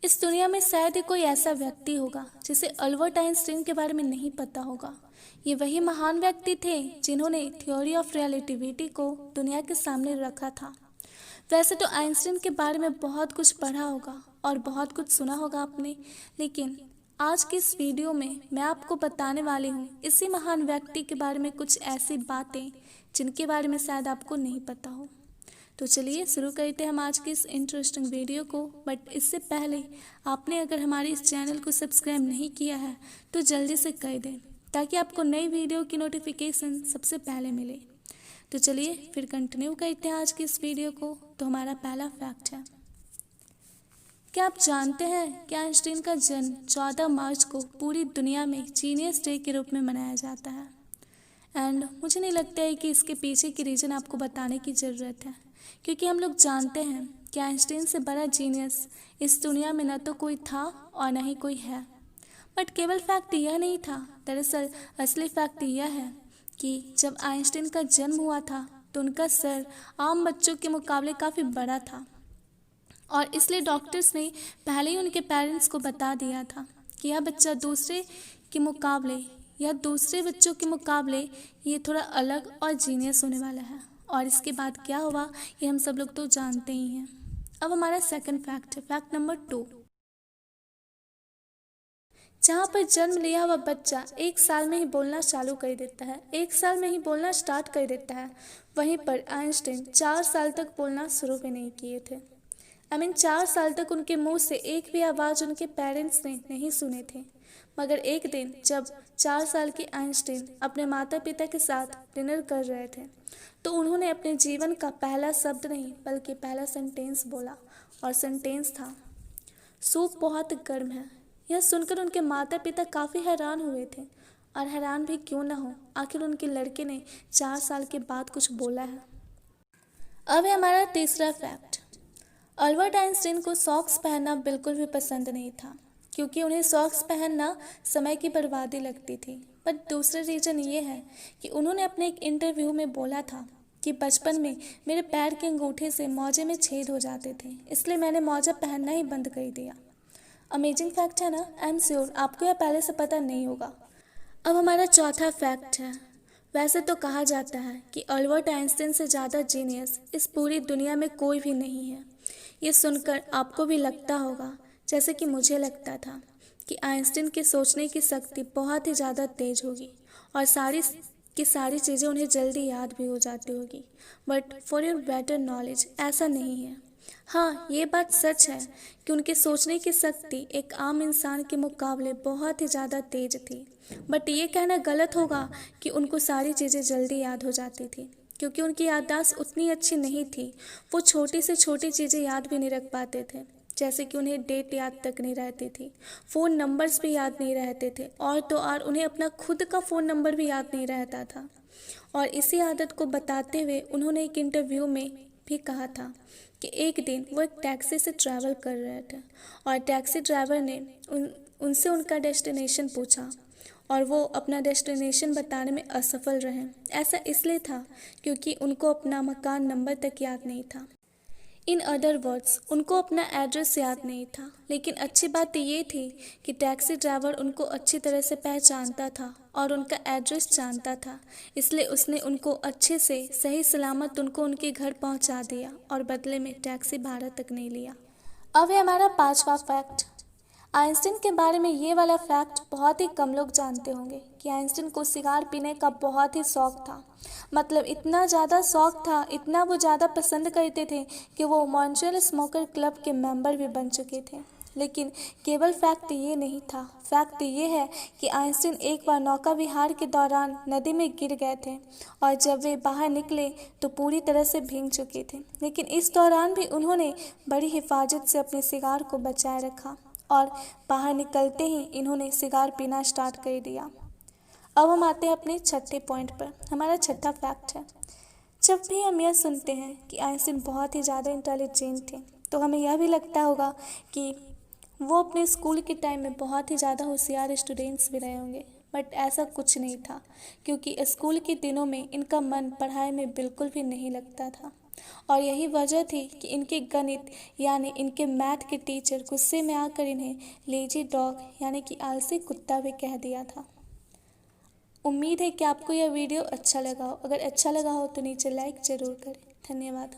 इस दुनिया में शायद ही कोई ऐसा व्यक्ति होगा जिसे अल्बर्ट आइंस्टीन के बारे में नहीं पता होगा। ये वही महान व्यक्ति थे जिन्होंने थ्योरी ऑफ रिलेटिविटी को दुनिया के सामने रखा था। वैसे तो आइंस्टीन के बारे में बहुत कुछ पढ़ा होगा और बहुत कुछ सुना होगा आपने, लेकिन आज की इस वीडियो में मैं आपको बताने वाली हूँ इसी महान व्यक्ति के बारे में कुछ ऐसी बातें जिनके बारे में शायद आपको नहीं पता हो। तो चलिए शुरू करते हैं हम आज की इस इंटरेस्टिंग वीडियो को। बट इससे पहले आपने अगर हमारे इस चैनल को सब्सक्राइब नहीं किया है तो जल्दी से कर दें ताकि आपको नई वीडियो की नोटिफिकेशन सबसे पहले मिले। तो चलिए फिर कंटिन्यू करते हैं आज की इस वीडियो को। तो हमारा पहला फैक्ट है, क्या आप जानते हैं कि आइंस्टीन का जन्म 14 मार्च को पूरी दुनिया में जीनियस डे के रूप में मनाया जाता है। एंड मुझे नहीं लगता है कि इसके पीछे की रीज़न आपको बताने की ज़रूरत है, क्योंकि हम लोग जानते हैं कि आइंस्टीन से बड़ा जीनियस इस दुनिया में न तो कोई था और न ही कोई है। बट केवल फैक्ट यह नहीं था, दरअसल असली फैक्ट यह है कि जब आइंस्टीन का जन्म हुआ था तो उनका सर आम बच्चों के मुकाबले काफ़ी बड़ा था और इसलिए डॉक्टर्स ने पहले ही उनके पेरेंट्स को बता दिया था कि यह बच्चा दूसरे बच्चों के मुकाबले ये थोड़ा अलग और जीनियस होने वाला है। और इसके बाद क्या हुआ ये हम सब लोग तो जानते ही हैं। अब हमारा सेकंड फैक्ट है, फैक्ट नंबर 2। जहाँ पर जन्म लिया हुआ बच्चा 1 साल में ही बोलना चालू कर देता है, 1 साल में ही बोलना स्टार्ट कर देता है, वहीं पर आइंस्टीन 4 साल तक बोलना शुरू भी नहीं किए थे। 4 साल तक उनके मुंह से एक भी आवाज़ उनके पेरेंट्स ने नहीं सुने थे। मगर एक दिन जब 4 साल की आइंस्टीन अपने माता पिता के साथ डिनर कर रहे थे तो उन्होंने अपने जीवन का पहला शब्द नहीं बल्कि पहला सेंटेंस बोला, और सेंटेंस था, सूप बहुत गर्म है। यह सुनकर उनके माता पिता काफ़ी हैरान हुए थे, और हैरान भी क्यों ना हो, आखिर उनके लड़के ने 4 साल के बाद कुछ बोला है। अब है हमारा तीसरा फैक्ट। अल्बर्ट आइंस्टीन को सॉक्स पहनना बिल्कुल भी पसंद नहीं था, क्योंकि उन्हें सॉक्स पहनना समय की बर्बादी लगती थी। बट दूसरा रीज़न ये है कि उन्होंने अपने एक इंटरव्यू में बोला था कि बचपन में मेरे पैर के अंगूठे से मोजे में छेद हो जाते थे, इसलिए मैंने मोजा पहनना ही बंद कर दिया। अमेजिंग फैक्ट है ना? आई एम श्योर आपको यह पहले से पता नहीं होगा। अब हमारा चौथा फैक्ट है, वैसे तो कहा जाता है कि अल्बर्ट आइंस्टीन से ज़्यादा जीनियस इस पूरी दुनिया में कोई भी नहीं है। ये सुनकर आपको भी लगता होगा जैसे कि मुझे लगता था कि आइंस्टीन की सोचने की शक्ति बहुत ही ज़्यादा तेज होगी और सारी चीज़ें उन्हें जल्दी याद भी हो जाती होगी। But for your better knowledge ऐसा नहीं है। हाँ, ये बात सच है कि उनके सोचने की शक्ति एक आम इंसान के मुकाबले बहुत ही ज़्यादा तेज थी। बट ये कहना गलत होगा कि उनको सारी चीज़ें जल्दी याद हो जाती थी, क्योंकि उनकी याददाश्त उतनी अच्छी नहीं थी। वो छोटी से छोटी चीज़ें याद भी नहीं रख पाते थे, जैसे कि उन्हें डेट याद तक नहीं रहती थी, फ़ोन नंबर्स भी याद नहीं रहते थे, और तो और उन्हें अपना खुद का फ़ोन नंबर भी याद नहीं रहता था। और इसी आदत को बताते हुए उन्होंने एक इंटरव्यू में भी कहा था कि एक दिन वो एक टैक्सी से ट्रैवल कर रहे थे और टैक्सी ड्राइवर ने उनसे उनका डेस्टिनेशन पूछा और वो अपना डेस्टिनेशन बताने में असफल रहे। ऐसा इसलिए था क्योंकि उनको अपना मकान नंबर तक याद नहीं था। इन अदर वर्ड्स, उनको अपना एड्रेस याद नहीं था। लेकिन अच्छी बात ये थी कि टैक्सी ड्राइवर उनको अच्छी तरह से पहचानता था और उनका एड्रेस जानता था, इसलिए उसने उनको अच्छे से सही सलामत उनको उनके घर पहुंचा दिया और बदले में टैक्सी भाड़ा तक नहीं लिया। अब है हमारा पांचवा फैक्ट। आइंस्टीन के बारे में ये वाला फैक्ट बहुत ही कम लोग जानते होंगे कि आइंस्टीन को सिगार पीने का बहुत ही शौक था। मतलब इतना ज़्यादा शौक था, इतना वो ज़्यादा पसंद करते थे कि वो मॉन्ट्रियल स्मोकर क्लब के मेंबर भी बन चुके थे। लेकिन केवल फैक्ट ये नहीं था, फैक्ट ये है कि आइंस्टीन एक बार नौका विहार के दौरान नदी में गिर गए थे और जब वे बाहर निकले तो पूरी तरह से भीग चुके थे। लेकिन इस दौरान भी उन्होंने बड़ी हिफाजत से अपने सिगार को बचाए रखा और बाहर निकलते ही इन्होंने सिगार पीना स्टार्ट कर दिया। अब हम आते हैं अपने छठे पॉइंट पर। हमारा छठा फैक्ट है, जब भी हम यह सुनते हैं कि आइंस्टीन बहुत ही ज़्यादा इंटेलिजेंट थे तो हमें यह भी लगता होगा कि वो अपने स्कूल के टाइम में बहुत ही ज़्यादा होशियार स्टूडेंट्स भी रहे होंगे। बट ऐसा कुछ नहीं था, क्योंकि स्कूल के दिनों में इनका मन पढ़ाई में बिल्कुल भी नहीं लगता था। और यही वजह थी कि इनके गणित यानी इनके मैथ के टीचर गुस्से में आकर इन्हें लेजी डॉग यानी कि आलसी कुत्ता भी कह दिया था। उम्मीद है कि आपको यह वीडियो अच्छा लगा हो। अगर अच्छा लगा हो तो नीचे लाइक ज़रूर करें। धन्यवाद।